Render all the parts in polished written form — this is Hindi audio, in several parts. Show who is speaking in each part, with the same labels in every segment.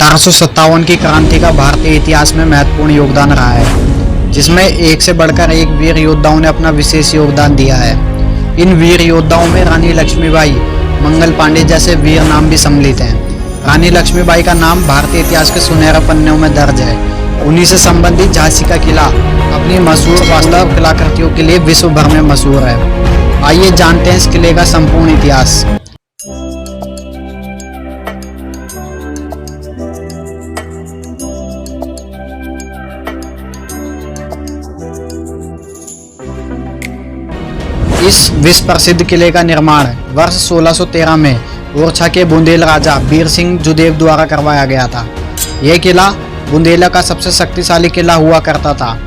Speaker 1: 1857 की क्रांति का भारतीय इतिहास में महत्वपूर्ण योगदान रहा है, जिसमें एक से बढ़कर एक वीर योद्धाओं ने अपना विशेष योगदान दिया है। इन वीर योद्धाओं में रानी लक्ष्मीबाई, मंगल पांडे जैसे वीर नाम भी सम्मिलित हैं। रानी लक्ष्मीबाई का नाम भारतीय इतिहास के सुनहरे पन्नों में दर्ज है। उन्हीं से संबंधित झांसी का किला अपनी मशहूर वास्तव कलाकृतियों के लिए विश्व भर में मशहूर है। आइए जानते हैं इस किले का संपूर्ण इतिहास। इस विश्व प्रसिद्ध किले का निर्माण वर्ष 1613 में ओरछा के बुंदेल राजा वीर सिंह जुदेव द्वारा करवाया गया था। यह किला बुंदेला का सबसे शक्तिशाली किला हुआ करता था।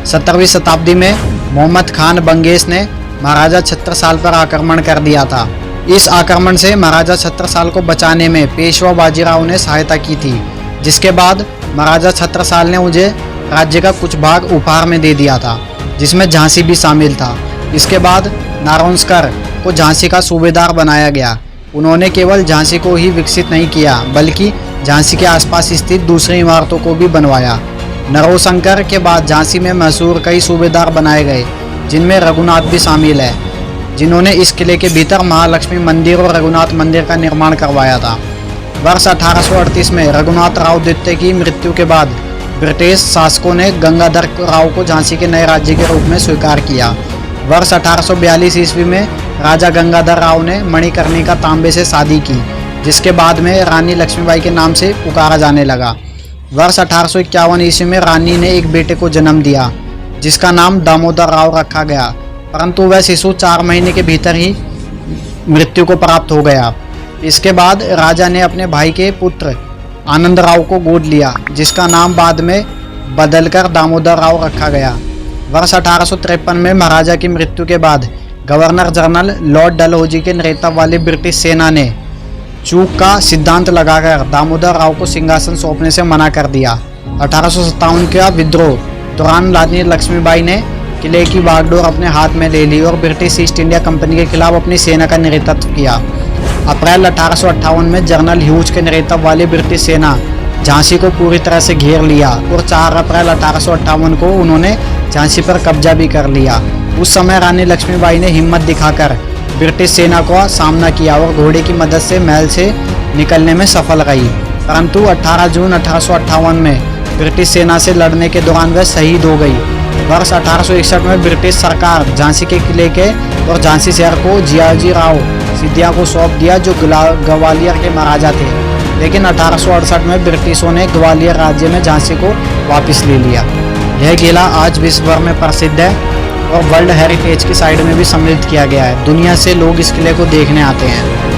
Speaker 1: 17वीं शताब्दी में मोहम्मद खान बंगेश ने महाराजा छत्रसाल पर आक्रमण कर दिया था। इस आक्रमण से महाराजा छत्रसाल को बचाने में पेशवा बाजीराव ने सहायता की थी, जिसके बाद महाराजा छत्रसाल ने मुझे राज्य का कुछ भाग उपहार में दे दिया था, जिसमें झांसी भी शामिल था। इसके बाद नारायणस्कर को झांसी का सूबेदार बनाया गया। उन्होंने केवल झांसी को ही विकसित नहीं किया, बल्कि झांसी के आसपास स्थित दूसरी इमारतों को भी बनवाया। नारायणशंकर के बाद झांसी में मशहूर कई सूबेदार बनाए गए, जिनमें रघुनाथ भी शामिल है, जिन्होंने इस किले के भीतर महालक्ष्मी मंदिर और रघुनाथ मंदिर का निर्माण करवाया था। वर्ष 1838 में रघुनाथ राव द्वितीय की मृत्यु के बाद ब्रिटिश शासकों ने गंगाधर राव को झांसी के नए राज्य के रूप में स्वीकार किया। वर्ष 1842 ईस्वी में राजा गंगाधर राव ने मणिकर्णिका तांबे से शादी की, जिसके बाद में रानी लक्ष्मीबाई के नाम से पुकारा जाने लगा। वर्ष 1851 ईस्वी में रानी ने एक बेटे को जन्म दिया, जिसका नाम दामोदर राव रखा गया, परंतु वह शिशु 4 महीने के भीतर ही मृत्यु को प्राप्त हो गया। इसके बाद राजा ने अपने भाई के पुत्र आनंद राव को गोद लिया, जिसका नाम बाद में बदलकर दामोदर राव रखा गया। वर्ष 1853 में महाराजा की मृत्यु के बाद गवर्नर जनरल लॉर्ड डलहौजी के नेतृत्व वाली ब्रिटिश सेना ने चूक का सिद्धांत लगाकर दामोदर राव को सिंहासन सौंपने से मना कर दिया। 1857 का विद्रोह दौरान रानी लक्ष्मीबाई ने किले की बागडोर अपने हाथ में ले ली और ब्रिटिश ईस्ट इंडिया कंपनी के खिलाफ अपनी सेना का नेतृत्व किया। अप्रैल 1858 में जनरल ह्यूज के नेतृत्व वाली ब्रिटिश सेना झांसी को पूरी तरह से घेर लिया और 4 अप्रैल 1858 को उन्होंने झांसी पर कब्जा भी कर लिया। उस समय रानी लक्ष्मीबाई ने हिम्मत दिखाकर ब्रिटिश सेना का सामना किया और घोड़े की मदद से महल से निकलने में सफल रही, परंतु 18 जून 1858 में ब्रिटिश सेना से लड़ने के दौरान वह शहीद हो गई। वर्ष 1861 में ब्रिटिश सरकार झांसी के किले के और झांसी शहर को जियाजी राव सिंधिया को सौंप दिया, जो ग्वालियर के महाराजा थे। लेकिन 1868 में ब्रिटिशों ने ग्वालियर राज्य में झांसी को वापस ले लिया। यह किला आज विश्व भर में प्रसिद्ध है और वर्ल्ड हेरिटेज की साइड में भी सम्मिलित किया गया है। दुनिया से लोग इस किले को देखने आते हैं।